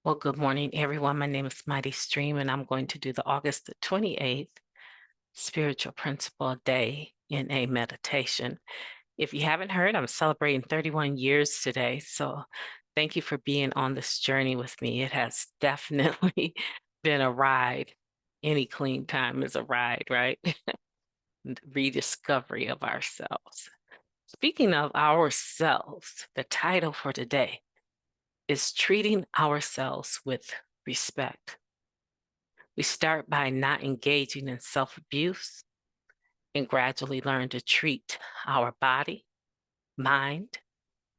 Well, good morning, everyone. My name is MightyStream, and I'm going to do the August the 28th Spiritual Principle Day in a meditation. If you haven't heard, I'm celebrating 31 years today. So thank you for being on this journey with me. It has definitely been a ride. Any clean time is a ride, right? Rediscovery of ourselves. Speaking of ourselves, the title for today is Treating Ourselves with Respect. We start by not engaging in self-abuse and gradually learn to treat our body, mind,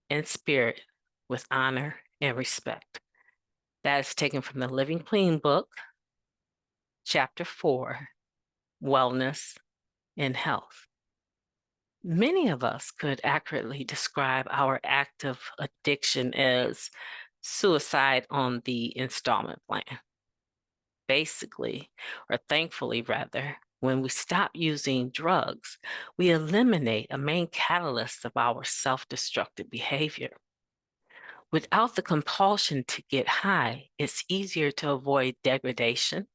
and spirit with honor and respect. That is taken from the Living Clean book, Chapter 4, Wellness and Health. Many of us could accurately describe our active addiction as suicide on the installment plan. Basically, or thankfully rather, when we stop using drugs, we eliminate a main catalyst of our self-destructive behavior. Without the compulsion to get high, it's easier to avoid degradation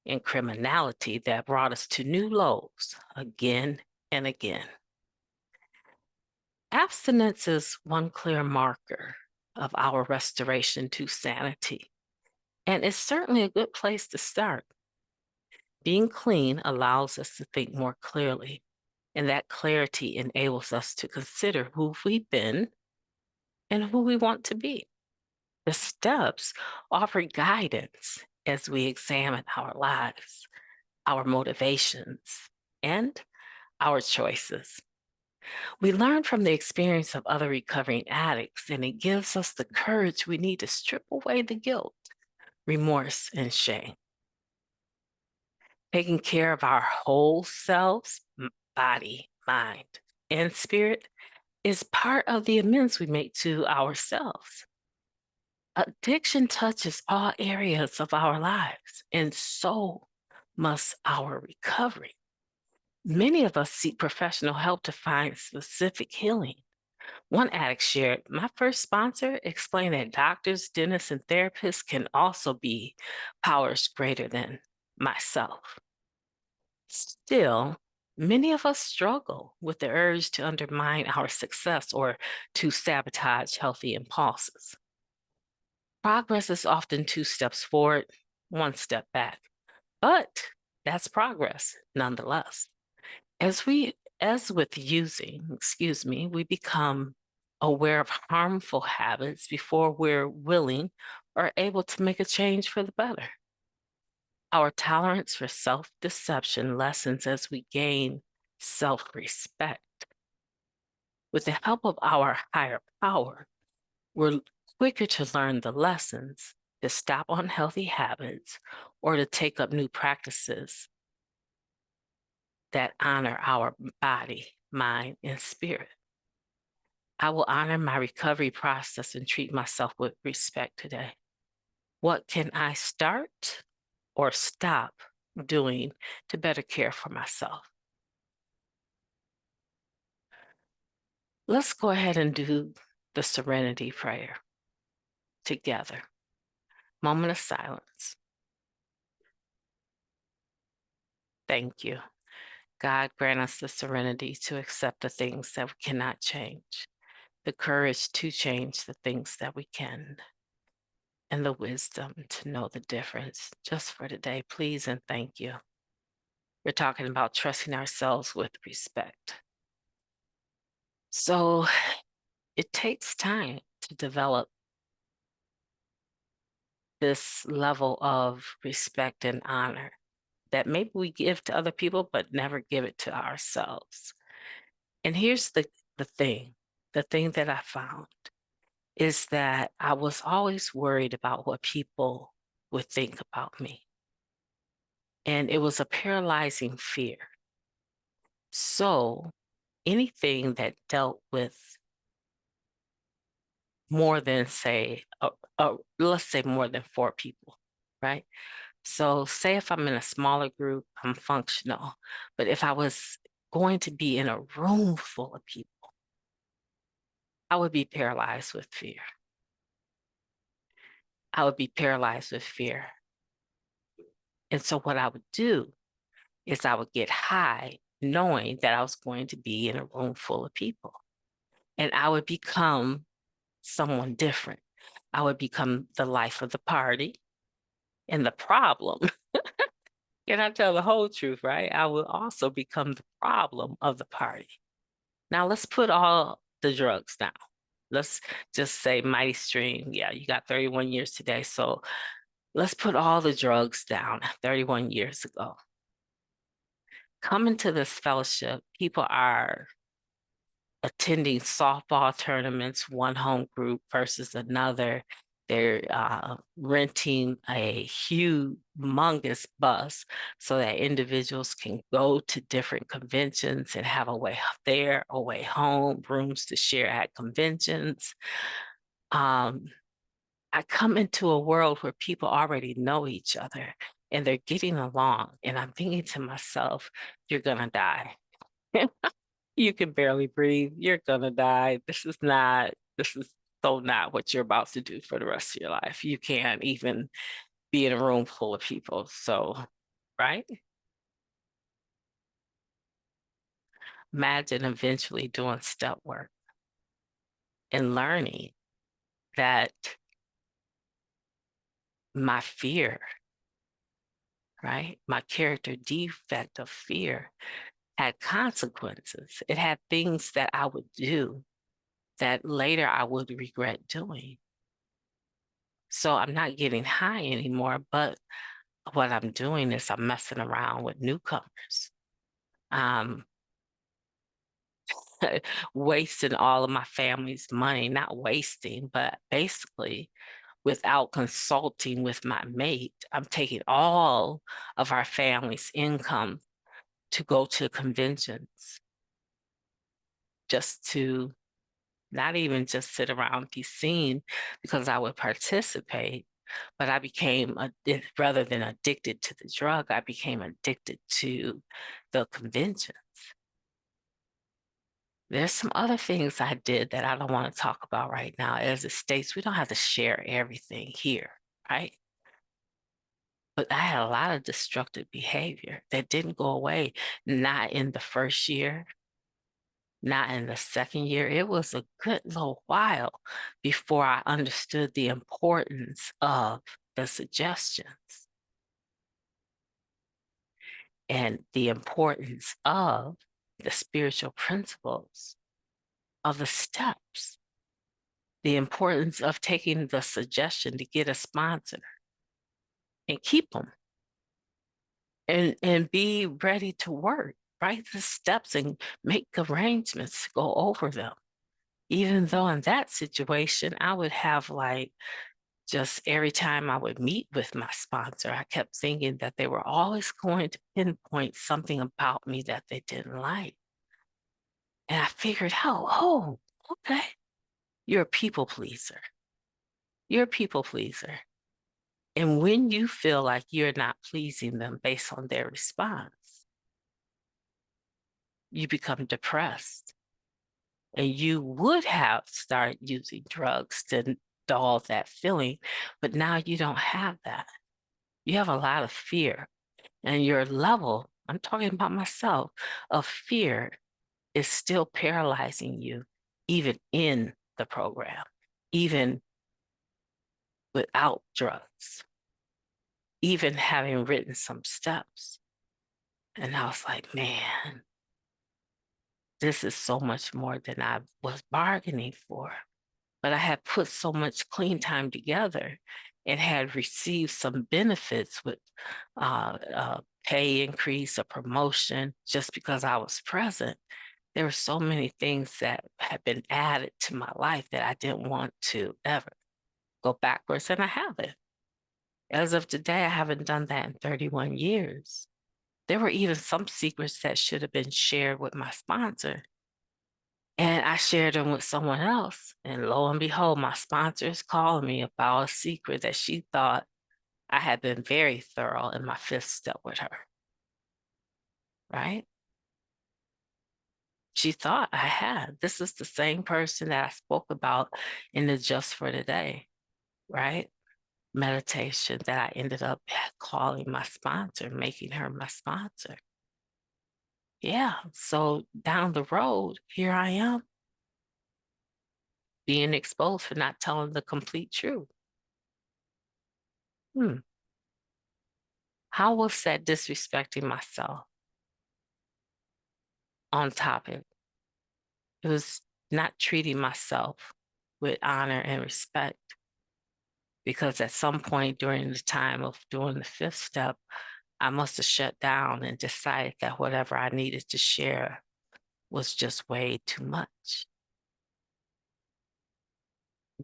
and criminality that brought us to new lows again and again. Abstinence is one clear marker of our restoration to sanity, and it's certainly a good place to start. Being clean allows us to think more clearly, and that clarity enables us to consider who we've been and who we want to be. The steps offer guidance as we examine our lives, our motivations, and our choices. We learn from the experience of other recovering addicts, and it gives us the courage we need to strip away the guilt, remorse, and shame. Taking care of our whole selves, body, mind, and spirit is part of the amends we make to ourselves. Addiction touches all areas of our lives, and so must our recovery. Many of us seek professional help to find specific healing. One addict shared, "My first sponsor explained that doctors, dentists, and therapists can also be powers greater than myself." Still, many of us struggle with the urge to undermine our success or to sabotage healthy impulses. Progress is often 2 steps forward, 1 step back, but that's progress nonetheless. As with using, we become aware of harmful habits before we're willing or able to make a change for the better. Our tolerance for self-deception lessens as we gain self-respect. With the help of our higher power, we're quicker to learn the lessons, to stop unhealthy habits, or to take up new practices that honor our body, mind, and spirit. I will honor my recovery process and treat myself with respect today. What can I start or stop doing to better care for myself? Let's go ahead and do the serenity prayer together. Moment of silence. Thank you. God, grant us the serenity to accept the things that we cannot change, the courage to change the things that we can, and the wisdom to know the difference. Just for today, please and thank you. We're talking about trusting ourselves with respect. So it takes time to develop this level of respect and honor that maybe we give to other people, but never give it to ourselves. And here's the thing that I found is that I was always worried about what people would think about me. And it was a paralyzing fear. So anything that dealt with more than, say, let's say more than 4 people, right? So say if I'm in a smaller group, I'm functional. But if I was going to be in a room full of people, I would be paralyzed with fear. I would be paralyzed with fear. And so what I would do is I would get high knowing that I was going to be in a room full of people, and I would become someone different. I would become the life of the party and the problem. Can I tell the whole truth, right? I will also become the problem of the party. Now let's put all the drugs down. Let's just say MightyStream. Yeah, you got 31 years today. So let's put all the drugs down 31 years ago. Coming to this fellowship, people are attending softball tournaments, one home group versus another. They're renting a humongous bus so that individuals can go to different conventions and have a way there, a way home, rooms to share at conventions. I come into a world where people already know each other and they're getting along. And I'm thinking to myself, you're going to die. You can barely breathe. You're going to die. This is so not what you're about to do for the rest of your life. You can't even be in a room full of people. So, right? Imagine eventually doing step work and learning that my fear, right? My character defect of fear had consequences. It had things that I would do that later I would regret doing. So I'm not getting high anymore, but what I'm doing is I'm messing around with newcomers. Um, wasting all of my family's money, not wasting, but basically without consulting with my mate, I'm taking all of our family's income to go to conventions just to not even just sit around, be seen, because I would participate, but I became, rather than addicted to the drug, I became addicted to the convention. There's some other things I did that I don't want to talk about right now. As it states, we don't have to share everything here, right? But I had a lot of destructive behavior that didn't go away, not in the first year, not in the second year. It was a good little while before I understood the importance of the suggestions and the importance of the spiritual principles of the steps, the importance of taking the suggestion to get a sponsor and keep them and be ready to work, write the steps and make arrangements to go over them. Even though in that situation, I would have like just every time I would meet with my sponsor, I kept thinking that they were always going to pinpoint something about me that they didn't like. And I figured out, oh, okay, you're a people pleaser. You're a people pleaser. And when you feel like you're not pleasing them based on their response, you become depressed. And you would have started using drugs to dull that feeling, but now you don't have that. You have a lot of fear, and your level, I'm talking about myself, of fear is still paralyzing you, even in the program, even without drugs, even having written some steps. And I was like, man, this is so much more than I was bargaining for. But I had put so much clean time together and had received some benefits with pay increase, a promotion, just because I was present. There were so many things that had been added to my life that I didn't want to ever go backwards, and I haven't. As of today, I haven't done that in 31 years. There were even some secrets that should have been shared with my sponsor, and I shared them with someone else. And lo and behold, my sponsor is calling me about a secret that she thought I had been very thorough in my fifth step with her, right? She thought I had. This is the same person that I spoke about in the Just for Today, right? meditation that I ended up calling my sponsor, making her my sponsor. Yeah. So down the road, here I am being exposed for not telling the complete truth. Hmm. How was that disrespecting myself on topic? It was not treating myself with honor and respect, because at some point during the time of doing the fifth step, I must have shut down and decided that whatever I needed to share was just way too much.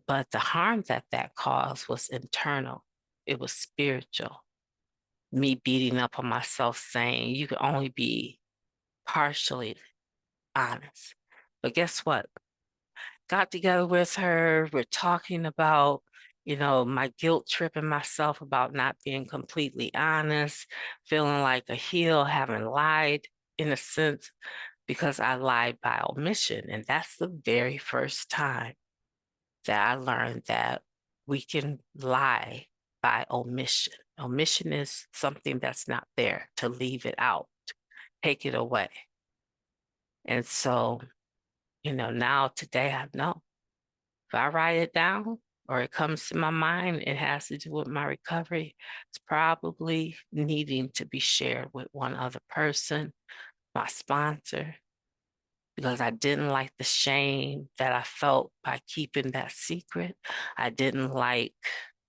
But the harm that that caused was internal. It was spiritual. Me beating up on myself, saying you can only be partially honest. But guess what? Got together with her. We're talking about, my guilt tripping myself about not being completely honest, feeling like a heel, having lied in a sense, because I lied by omission. And that's the very first time that I learned that we can lie by omission. Omission is something that's not there, to leave it out, take it away. And so, now today I know if I write it down or it comes to my mind, it has to do with my recovery. It's probably needing to be shared with one other person, my sponsor, because I didn't like the shame that I felt by keeping that secret. I didn't like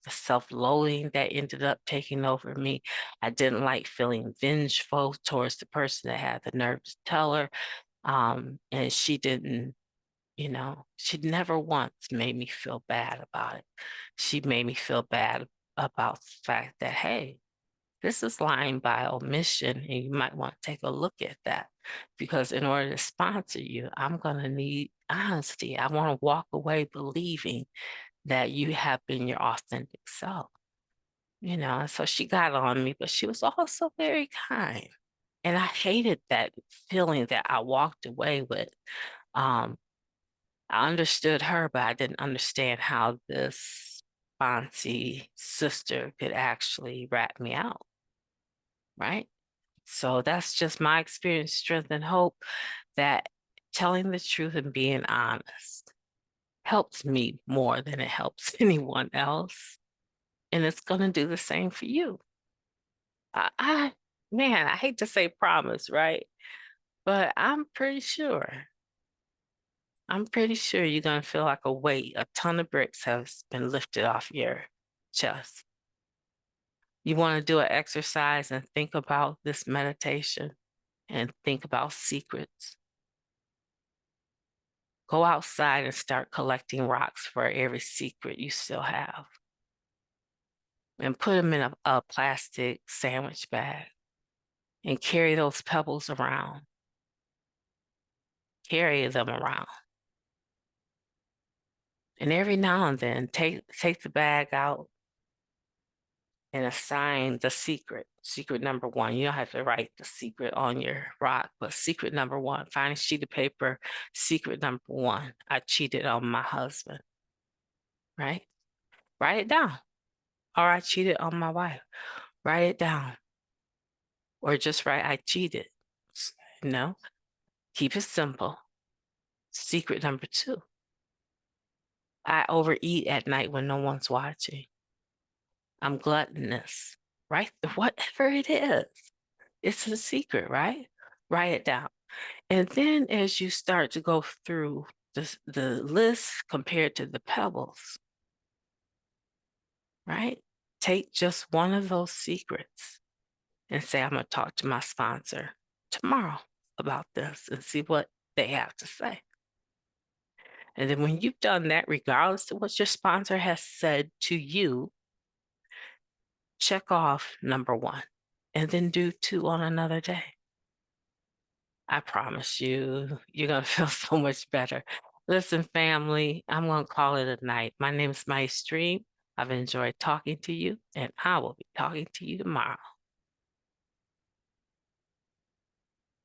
the self-loathing that ended up taking over me. I didn't like feeling vengeful towards the person that had the nerve to tell her. And she didn't, she never once made me feel bad about it. She made me feel bad about the fact that, hey, this is lying by omission, and you might want to take a look at that, because in order to sponsor you, I'm going to need honesty. I want to walk away believing that you have been your authentic self, and so she got on me, but she was also very kind. And I hated that feeling that I walked away with. Um, I understood her, but I didn't understand how this fancy sister could actually rat me out, right? So that's just my experience, strength, and hope that telling the truth and being honest helps me more than it helps anyone else. And it's going to do the same for you. Man, I hate to say promise, right? But I'm pretty sure you're going to feel like a ton of bricks has been lifted off your chest. You want to do an exercise and think about this meditation and think about secrets. Go outside and start collecting rocks for every secret you still have, and put them in a plastic sandwich bag and carry those pebbles around. Carry them around. And every now and then, take the bag out and assign the secret number one. You don't have to write the secret on your rock, but secret number one, find a sheet of paper, secret number one, I cheated on my husband, right? Write it down. Or I cheated on my wife. Write it down. Or just write, I cheated. No, keep it simple. Secret number two, I overeat at night when no one's watching. I'm gluttonous, right? Whatever it is, it's a secret, right? Write it down. And then as you start to go through the list compared to the pebbles, right? Take just one of those secrets and say, I'm going to talk to my sponsor tomorrow about this and see what they have to say. And then when you've done that, regardless of what your sponsor has said to you, check off number one and then do two on another day. I promise you, you're going to feel so much better. Listen, family, I'm going to call it a night. My name is MightyStream. I've enjoyed talking to you, and I will be talking to you tomorrow.